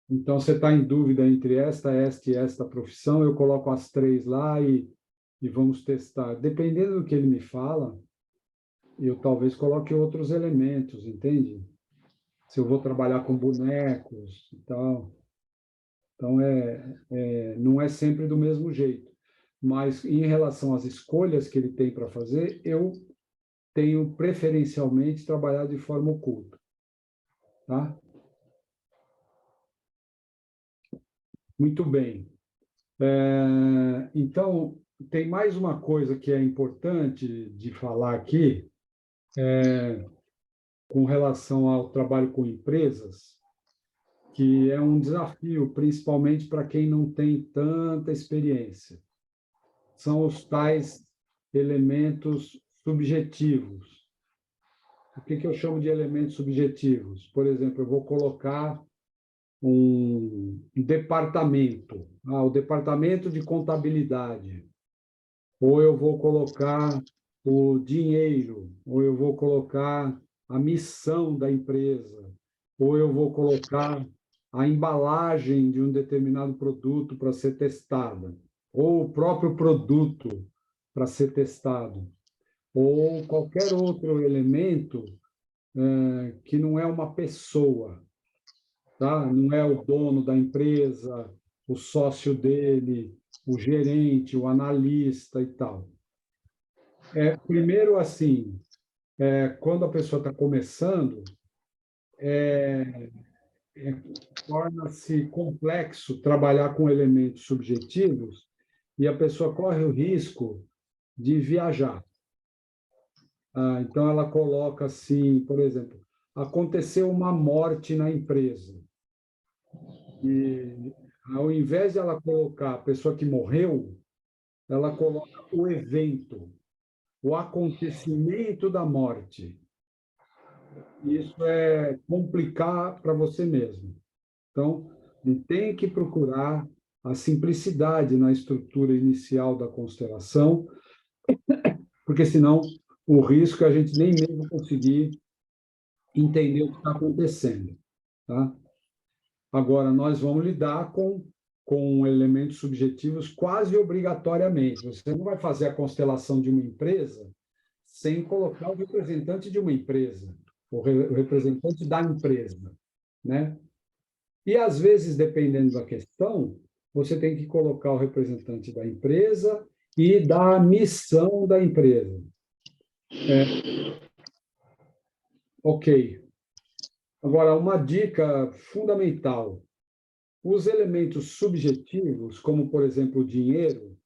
Então, você está em dúvida entre esta e esta profissão, eu coloco as três lá e vamos testar. Dependendo do que ele me fala, eu talvez coloque outros elementos, entende? Se eu vou trabalhar com bonecos e tal. Então, não é sempre do mesmo jeito. Mas, em relação às escolhas que ele tem para fazer, eu tenho preferencialmente trabalhado de forma oculta. Tá? Muito bem. Então, tem mais uma coisa que é importante de falar aqui, com relação ao trabalho com empresas, que é um desafio, principalmente para quem não tem tanta experiência. São os tais elementos subjetivos. O que eu chamo de elementos subjetivos? Por exemplo, eu vou colocar um departamento, o departamento de contabilidade, ou eu vou colocar o dinheiro, ou eu vou colocar a missão da empresa, ou eu vou colocar a embalagem de um determinado produto para ser testada, ou o próprio produto para ser testado, ou qualquer outro elemento que não é uma pessoa, tá? Não é o dono da empresa, o sócio dele, o gerente, o analista e tal. Primeiro, assim, quando a pessoa está começando, torna-se complexo trabalhar com elementos subjetivos e a pessoa corre o risco de viajar. Então, ela coloca assim, por exemplo, aconteceu uma morte na empresa. E, ao invés de ela colocar a pessoa que morreu, ela coloca o evento, o acontecimento da morte. Isso é complicar para você mesmo. Então, tem que procurar a simplicidade na estrutura inicial da constelação, porque senão o risco é a gente nem mesmo conseguir entender o que está acontecendo. Tá? Agora, nós vamos lidar com elementos subjetivos quase obrigatoriamente. Você não vai fazer a constelação de uma empresa sem colocar o representante de uma empresa, o representante da empresa, né? E, às vezes, dependendo da questão, você tem que colocar o representante da empresa e da missão da empresa. Ok. Agora, uma dica fundamental. Os elementos subjetivos, como, por exemplo, o dinheiro,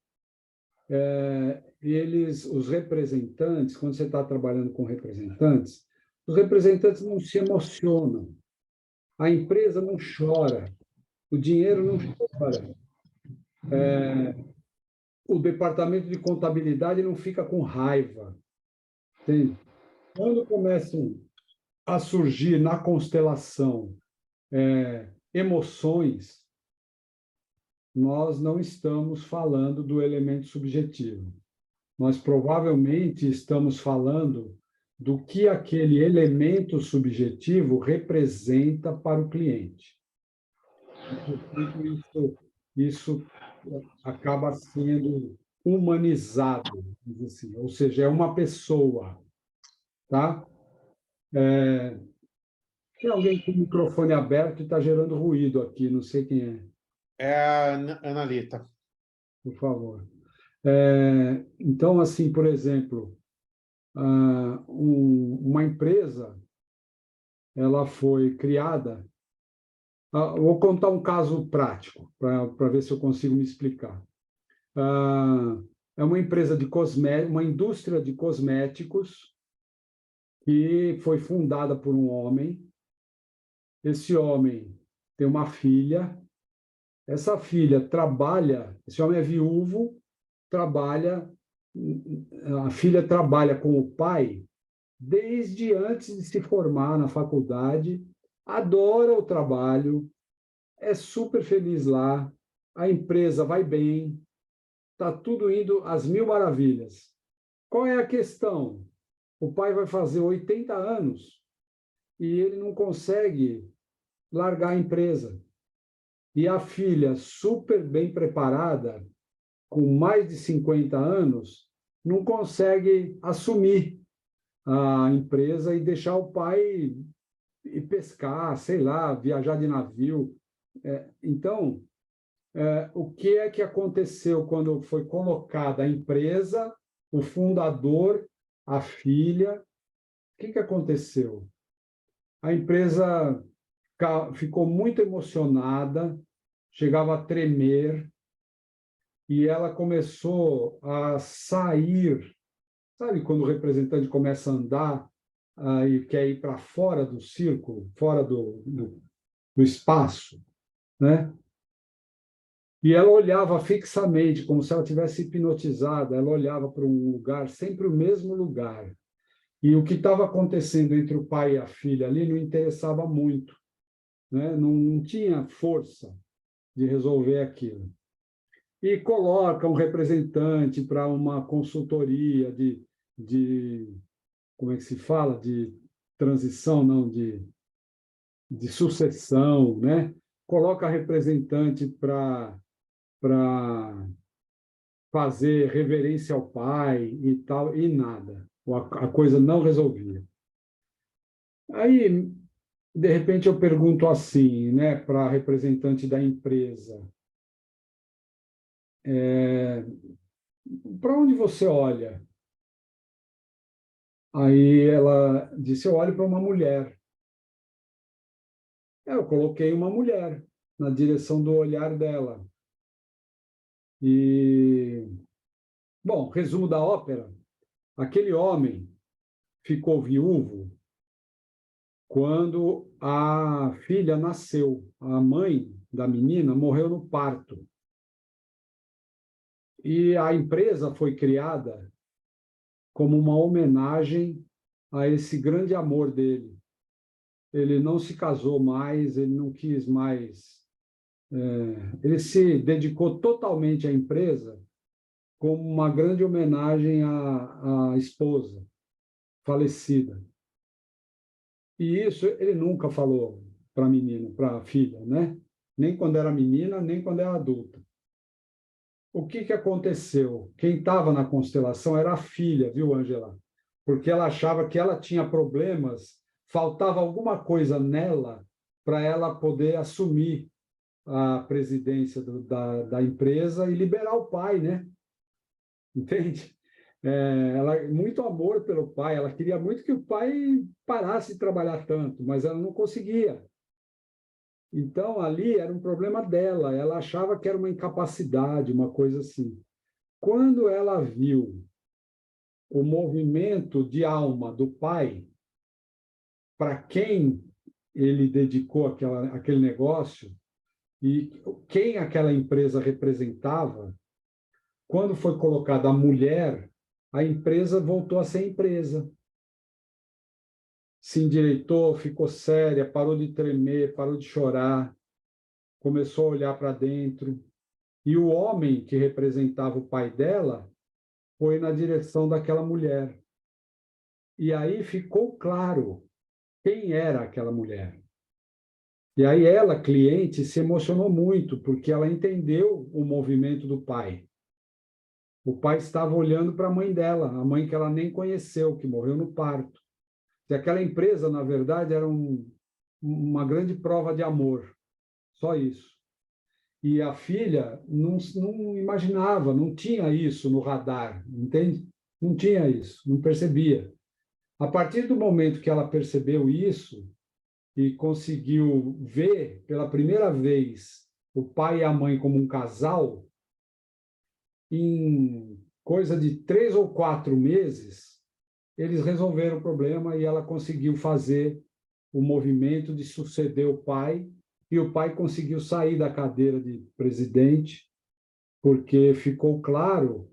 os representantes, quando você está trabalhando com representantes, os representantes não se emocionam, a empresa não chora, o dinheiro não chora, o departamento de contabilidade não fica com raiva. Entende? Quando começam a surgir na constelação emoções, nós não estamos falando do elemento subjetivo. Nós provavelmente estamos falando do que aquele elemento subjetivo representa para o cliente. Isso acaba sendo humanizado, assim, ou seja, é uma pessoa, tá? Tem alguém com o microfone aberto e está gerando ruído aqui, não sei quem é, É a Analita. por favor. Então, assim, por exemplo, uma empresa, ela foi criada. Vou contar um caso prático para ver se eu consigo me explicar. É uma empresa de cosméticos, uma indústria de cosméticos que foi fundada por um homem. Esse homem tem uma filha. Essa filha trabalha. Esse homem é viúvo, trabalha. A filha trabalha com o pai desde antes de se formar na faculdade, adora o trabalho, é super feliz lá, a empresa vai bem, está tudo indo às mil maravilhas. Qual é a questão? O pai vai fazer 80 anos e ele não consegue largar a empresa. E a filha, super bem preparada, com mais de 50 anos, não consegue assumir a empresa e deixar o pai ir pescar, sei lá, viajar de navio. Então, o que é que aconteceu quando foi colocada a empresa, o fundador, a filha? O que aconteceu? A empresa ficou muito emocionada, chegava a tremer, e ela começou a sair. Sabe quando o representante começa a andar e quer ir para fora do círculo, fora do espaço, né? E ela olhava fixamente, como se ela tivesse hipnotizada. Ela olhava para um lugar, sempre o mesmo lugar. E o que estava acontecendo entre o pai e a filha ali não interessava muito, né? Não tinha força de resolver aquilo. E coloca um representante para uma consultoria de como é que se fala? De transição, não, de sucessão, né? Coloca representante para fazer reverência ao pai e tal, e nada. A coisa não resolvia. Aí, de repente, eu pergunto assim, né, para a representante da empresa, para onde você olha? Aí ela disse, eu olho para uma mulher. Eu coloquei uma mulher na direção do olhar dela. E, bom, resumo da ópera, aquele homem ficou viúvo quando a filha nasceu. A mãe da menina morreu no parto. E a empresa foi criada como uma homenagem a esse grande amor dele. Ele não se casou mais, ele não quis mais. Ele se dedicou totalmente à empresa como uma grande homenagem à esposa falecida. E isso ele nunca falou para a menina, para a filha, né? Nem quando era menina, nem quando era adulta. O que aconteceu? Quem estava na constelação era a filha, viu, Angela? Porque ela achava que ela tinha problemas, faltava alguma coisa nela para ela poder assumir a presidência da empresa e liberar o pai, né? Entende? Ela muito amor pelo pai, ela queria muito que o pai parasse de trabalhar tanto, mas ela não conseguia. Então, ali era um problema dela, ela achava que era uma incapacidade, uma coisa assim. Quando ela viu o movimento de alma do pai, para quem ele dedicou aquele negócio e quem aquela empresa representava, quando foi colocada a mulher, a empresa voltou a ser empresa. Se endireitou, ficou séria, parou de tremer, parou de chorar, começou a olhar para dentro. E o homem que representava o pai dela foi na direção daquela mulher. E aí ficou claro quem era aquela mulher. E aí ela, cliente, se emocionou muito, porque ela entendeu o movimento do pai. O pai estava olhando para a mãe dela, a mãe que ela nem conheceu, que morreu no parto. E aquela empresa, na verdade, era uma grande prova de amor, só isso. E a filha não imaginava, não tinha isso no radar, entende? Não tinha isso, não percebia. A partir do momento que ela percebeu isso e conseguiu ver pela primeira vez o pai e a mãe como um casal, em coisa de 3 ou 4 meses, eles resolveram o problema e ela conseguiu fazer o movimento de suceder o pai, e o pai conseguiu sair da cadeira de presidente, porque ficou claro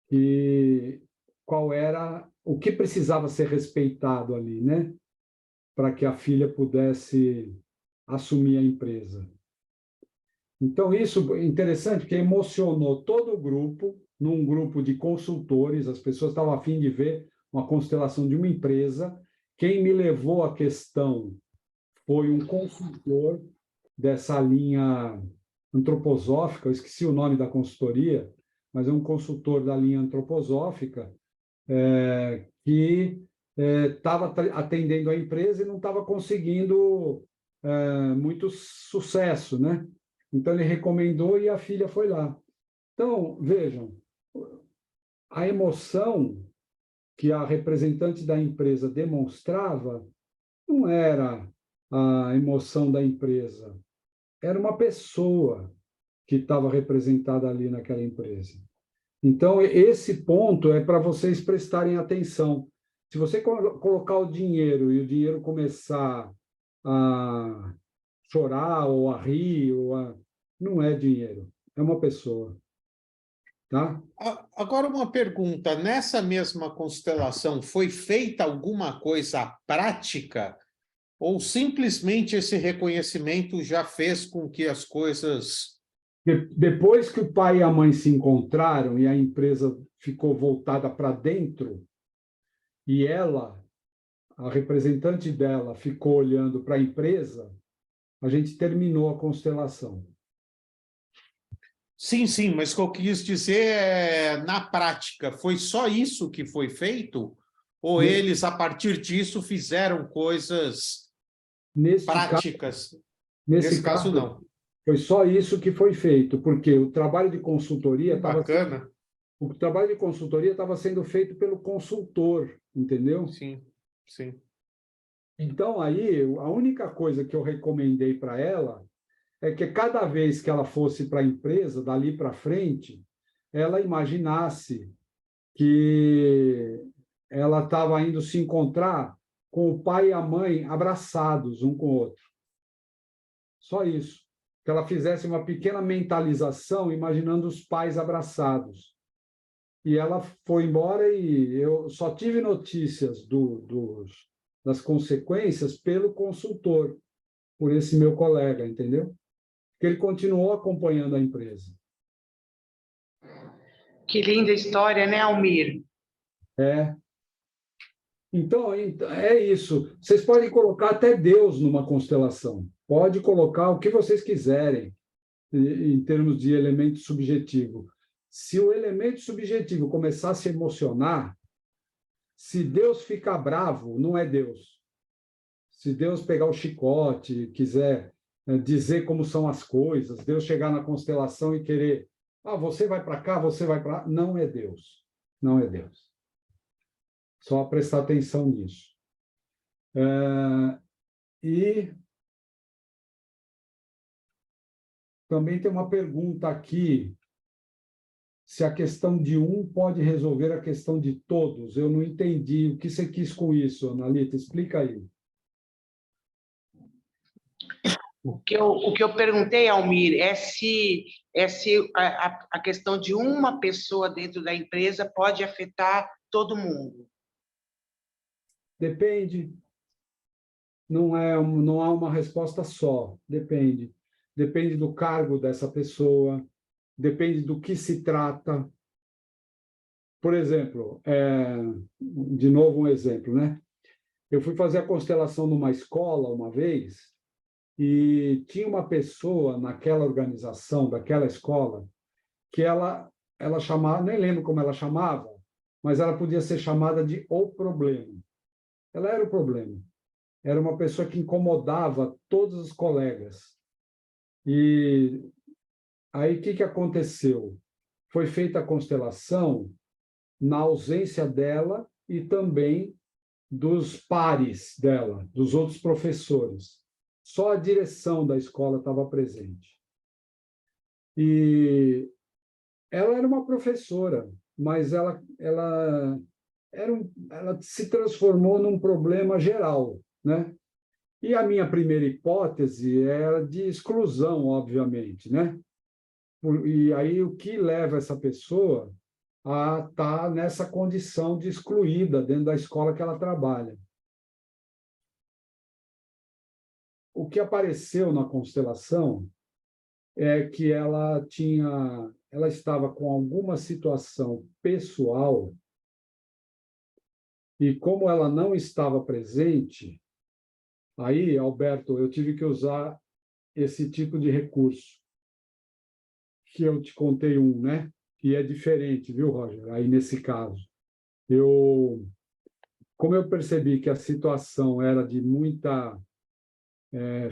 que qual era o que precisava ser respeitado ali, né? Para que a filha pudesse assumir a empresa. Então, isso é interessante, porque emocionou todo o grupo, num grupo de consultores, as pessoas estavam a fim de ver uma constelação de uma empresa. Quem me levou à questão foi um consultor dessa linha antroposófica, eu esqueci o nome da consultoria, mas é um consultor da linha antroposófica que estava atendendo a empresa e não estava conseguindo muito sucesso, né? Então, ele recomendou e a filha foi lá. Então, vejam, a emoção que a representante da empresa demonstrava não era a emoção da empresa, era uma pessoa que estava representada ali naquela empresa. Então, esse ponto é para vocês prestarem atenção. Se você colocar o dinheiro e o dinheiro começar a chorar ou a rir, não é dinheiro, é uma pessoa. Tá? Agora, uma pergunta: nessa mesma constelação, foi feita alguma coisa prática? Ou simplesmente esse reconhecimento já fez com que as coisas... Depois que o pai e a mãe se encontraram e a empresa ficou voltada para dentro, e ela, a representante dela, ficou olhando para a empresa, a gente terminou a constelação. Sim, sim, mas o que eu quis dizer é, na prática, foi só isso que foi feito? Ou eles, a partir disso, fizeram coisas práticas? Nesse Nesse caso, caso, não. foi só isso que foi feito, porque o trabalho de consultoria estava Bacana. o trabalho de consultoria estava sendo feito pelo consultor, entendeu? Sim, sim. Então, aí, a única coisa que eu recomendei para ela é que cada vez que ela fosse para a empresa, dali para frente, ela imaginasse que ela estava indo se encontrar com o pai e a mãe abraçados um com o outro. Só isso. Que ela fizesse uma pequena mentalização imaginando os pais abraçados. E ela foi embora e eu só tive notícias das consequências pelo consultor, por esse meu colega, entendeu? Que ele continuou acompanhando a empresa. Que linda história, né, Almir? É. Então, é isso. Vocês podem colocar até Deus numa constelação. Pode colocar o que vocês quiserem em termos de elemento subjetivo. Se o elemento subjetivo começar a se emocionar, se Deus ficar bravo, não é Deus. Se Deus pegar o chicote, quiser dizer como são as coisas, Deus chegar na constelação e querer, você vai para cá, você vai para lá, não é Deus. Não é Deus. Só prestar atenção nisso. E também tem uma pergunta aqui, se a questão de um pode resolver a questão de todos. Eu não entendi. O que você quis com isso, Analita? Explica aí. O que eu perguntei, Almir, é se a questão de uma pessoa dentro da empresa pode afetar todo mundo. Depende. Não há uma resposta só. Depende. Depende do cargo dessa pessoa, depende do que se trata. Por exemplo, de novo um exemplo, né? Eu fui fazer a constelação numa escola uma vez e tinha uma pessoa naquela organização, daquela escola, que ela chamava, nem lembro como ela chamava, mas ela podia ser chamada de o problema. Ela era o problema. Era uma pessoa que incomodava todos os colegas. E aí, o que aconteceu? Foi feita a constelação na ausência dela e também dos pares dela, dos outros professores. Só a direção da escola estava presente. E ela era uma professora, mas ela se transformou num problema geral, né? E a minha primeira hipótese era de exclusão, obviamente, né? E aí o que leva essa pessoa a estar nessa condição de excluída dentro da escola que ela trabalha? O que apareceu na constelação é que ela estava com alguma situação pessoal e como ela não estava presente, aí, Alberto, eu tive que usar esse tipo de recurso, que eu te contei né? Que é diferente, viu, Roger? Aí, nesse caso, como eu percebi que a situação era de muita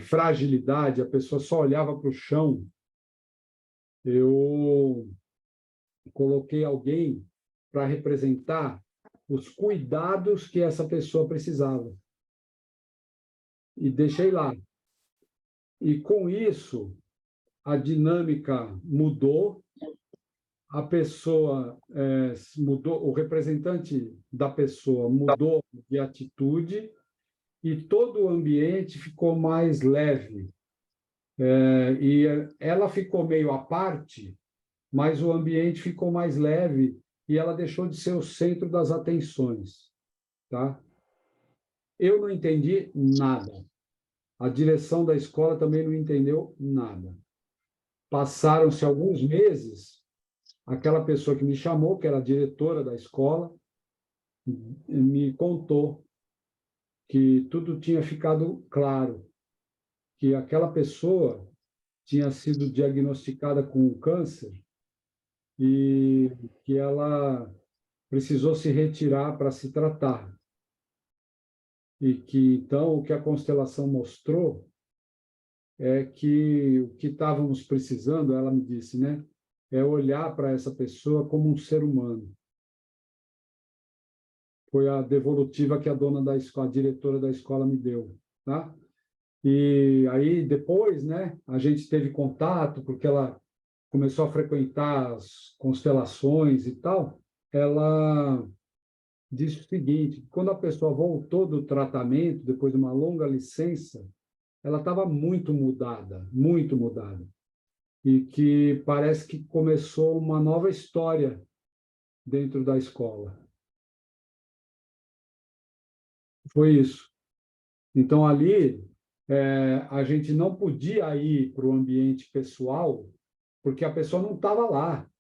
fragilidade, a pessoa só olhava para o chão, eu coloquei alguém para representar os cuidados que essa pessoa precisava. E deixei lá. E, com isso, a dinâmica mudou, a pessoa mudou, o representante da pessoa mudou de atitude e todo o ambiente ficou mais leve. E ela ficou meio à parte, mas o ambiente ficou mais leve e ela deixou de ser o centro das atenções, tá? Eu não entendi nada. A direção da escola também não entendeu nada. Passaram-se alguns meses, aquela pessoa que me chamou, que era a diretora da escola, me contou que tudo tinha ficado claro, que aquela pessoa tinha sido diagnosticada com câncer e que ela precisou se retirar para se tratar. E que, então, o que a constelação mostrou é que o que estávamos precisando, ela me disse, né, é olhar para essa pessoa como um ser humano. Foi a devolutiva que a dona da escola, a diretora da escola me deu, tá? E aí depois, né, a gente teve contato porque ela começou a frequentar as constelações e tal. Ela disse o seguinte: quando a pessoa voltou do tratamento depois de uma longa licença, ela estava muito mudada, muito mudada. E que parece que começou uma nova história dentro da escola. Foi isso. Então, ali, a gente não podia ir para o ambiente pessoal, porque a pessoa não estava lá.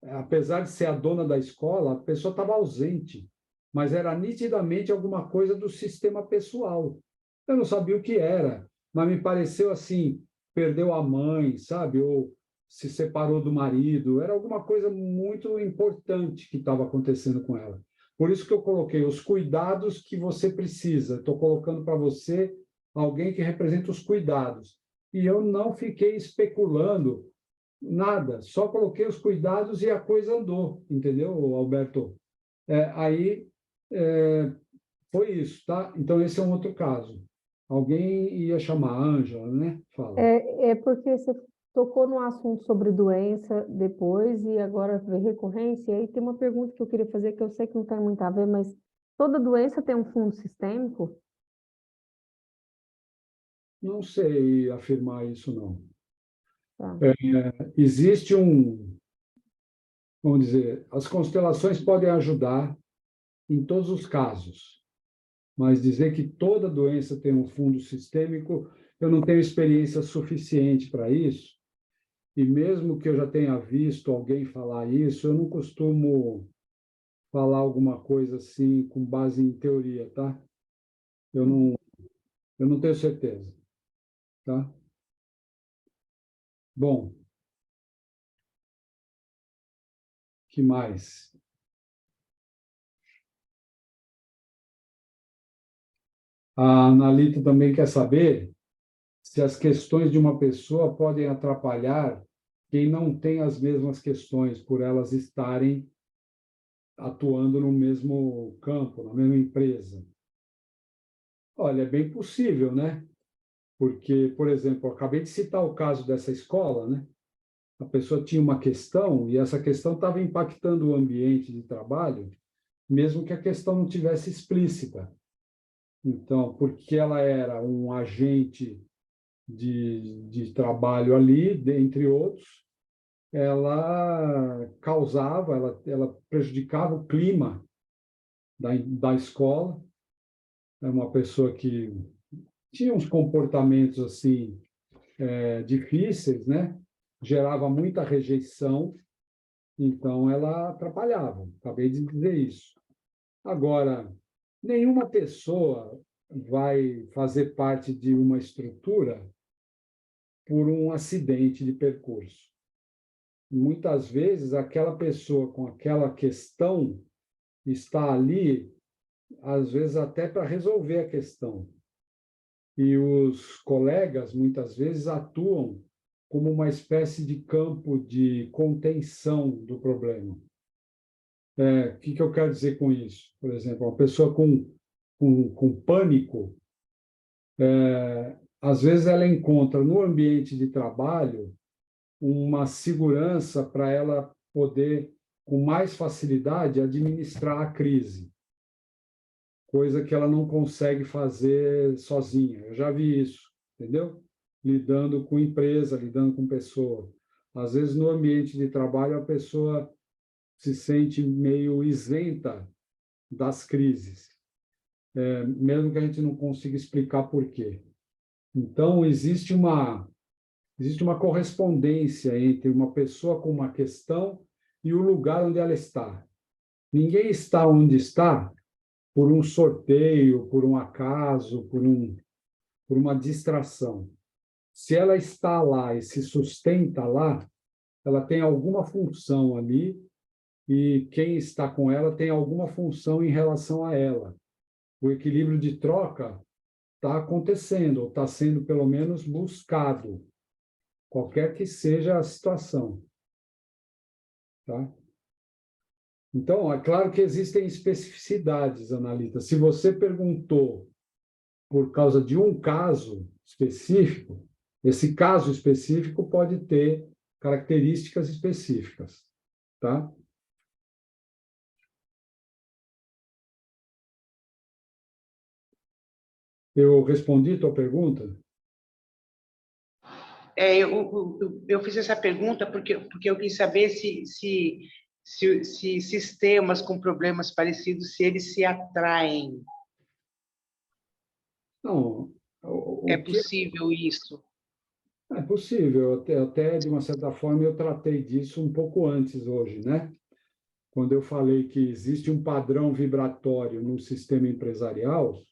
Apesar de ser a dona da escola, a pessoa estava ausente, mas era nitidamente alguma coisa do sistema pessoal. Eu não sabia o que era, mas me pareceu assim, perdeu a mãe, sabe? Ou se separou do marido. Era alguma coisa muito importante que estava acontecendo com ela. Por isso que eu coloquei os cuidados que você precisa. Estou colocando para você alguém que representa os cuidados. E eu não fiquei especulando nada, só coloquei os cuidados e a coisa andou, entendeu, Alberto? Aí foi isso, tá? Então, esse é um outro caso. Alguém ia chamar a Ângela, né? Fala. É porque você tocou no assunto sobre doença depois e agora vê recorrência. E aí tem uma pergunta que eu queria fazer que eu sei que não tem muito a ver, mas toda doença tem um fundo sistêmico? Não sei afirmar isso, não. Tá. Existe vamos dizer, as constelações podem ajudar em todos os casos, mas dizer que toda doença tem um fundo sistêmico, eu não tenho experiência suficiente para isso. E mesmo que eu já tenha visto alguém falar isso, eu não costumo falar alguma coisa assim com base em teoria, tá? Eu não tenho certeza, tá? Bom, que mais? A Analita também quer saber se as questões de uma pessoa podem atrapalhar quem não tem as mesmas questões, por elas estarem atuando no mesmo campo, na mesma empresa. Olha, é bem possível, né? Porque, por exemplo, eu acabei de citar o caso dessa escola, né? A pessoa tinha uma questão e essa questão estava impactando o ambiente de trabalho, mesmo que a questão não tivesse explícita. Então, porque ela era um agente de trabalho ali, dentre outros, ela causava, ela prejudicava o clima da escola. É uma pessoa que tinha uns comportamentos assim difíceis, né? Gerava muita rejeição, então ela atrapalhava. Acabei de dizer isso. Agora, nenhuma pessoa vai fazer parte de uma estrutura por um acidente de percurso. Muitas vezes, aquela pessoa com aquela questão está ali, às vezes, até para resolver a questão. E os colegas, muitas vezes, atuam como uma espécie de campo de contenção do problema. O que eu quero dizer com isso? Por exemplo, uma pessoa com pânico, às vezes ela encontra no ambiente de trabalho uma segurança para ela poder, com mais facilidade, administrar a crise, coisa que ela não consegue fazer sozinha. Eu já vi isso, entendeu? Lidando com empresa, lidando com pessoa. Às vezes, no ambiente de trabalho, a pessoa se sente meio isenta das crises, mesmo que a gente não consiga explicar por quê. Então, existe uma correspondência entre uma pessoa com uma questão e o lugar onde ela está. Ninguém está onde está por um sorteio, por um acaso, por uma distração. Se ela está lá e se sustenta lá, ela tem alguma função ali e quem está com ela tem alguma função em relação a ela. O equilíbrio de troca está acontecendo, ou está sendo, pelo menos, buscado, qualquer que seja a situação. Tá? Então, é claro que existem especificidades, Analita. Se você perguntou por causa de um caso específico, esse caso específico pode ter características específicas, tá? Eu respondi a tua pergunta? Eu fiz essa pergunta porque eu quis saber se sistemas com problemas parecidos, se eles se atraem. Não. É possível isso? É possível. Até, de uma certa forma, eu tratei disso um pouco antes hoje, né? Quando eu falei que existe um padrão vibratório no sistema empresarial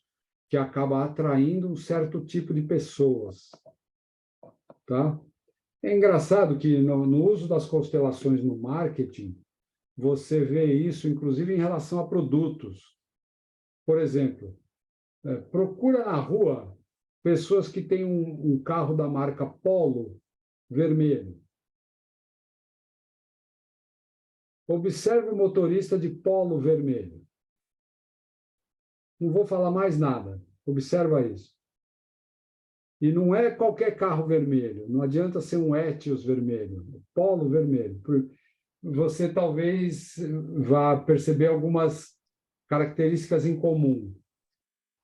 que acaba atraindo um certo tipo de pessoas, tá? É engraçado que no uso das constelações no marketing, você vê isso, inclusive, em relação a produtos. Por exemplo, procura na rua pessoas que têm um carro da marca Polo vermelho. Observe o motorista de Polo vermelho. Não vou falar mais nada. Observa isso. E não é qualquer carro vermelho. Não adianta ser um Etios vermelho. Polo vermelho. Você talvez vá perceber algumas características em comum,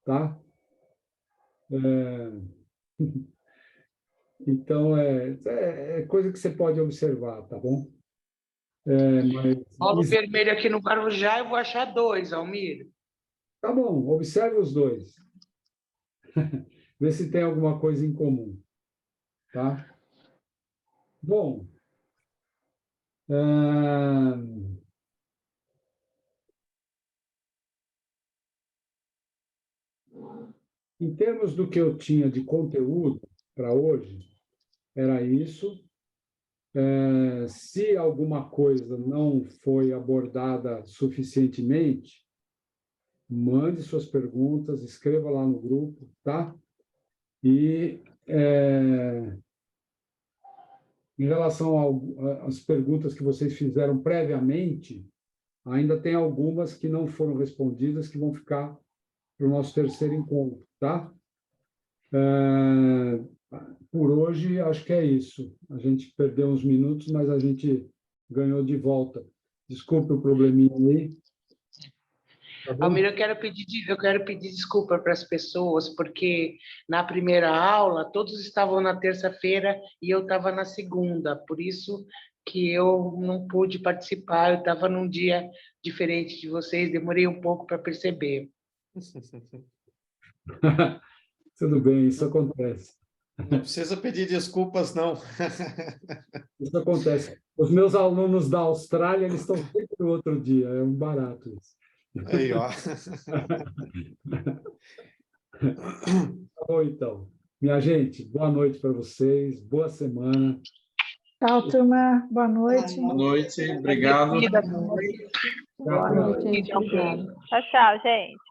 tá? Então, é coisa que você pode observar, tá bom? Polo vermelho aqui no Guarujá, eu vou achar 2, Almir. Tá bom, observe os dois. Vê se tem alguma coisa em comum, tá? Bom, em termos do que eu tinha de conteúdo para hoje, era isso. Se alguma coisa não foi abordada suficientemente, mande suas perguntas, escreva lá no grupo, tá? E em relação às perguntas que vocês fizeram previamente, ainda tem algumas que não foram respondidas, que vão ficar para o nosso terceiro encontro, tá? Por hoje, acho que é isso. A gente perdeu uns minutos, mas a gente ganhou de volta. Desculpe o probleminha aí. Tá bom? Almir, eu quero pedir desculpa para as pessoas, porque na primeira aula todos estavam na terça-feira e eu estava na segunda, por isso que eu não pude participar, eu estava num dia diferente de vocês, demorei um pouco para perceber. Tudo bem, isso acontece. Não precisa pedir desculpas, não. Isso acontece. Os meus alunos da Austrália, eles estão sempre no outro dia, é um barato isso. Aí, ó. Tá bom, então. Minha gente, boa noite para vocês, boa semana. Tchau, turma. Boa noite. Boa noite, obrigado. Boa noite. Boa noite, gente. Obrigada. Tchau, tchau, gente.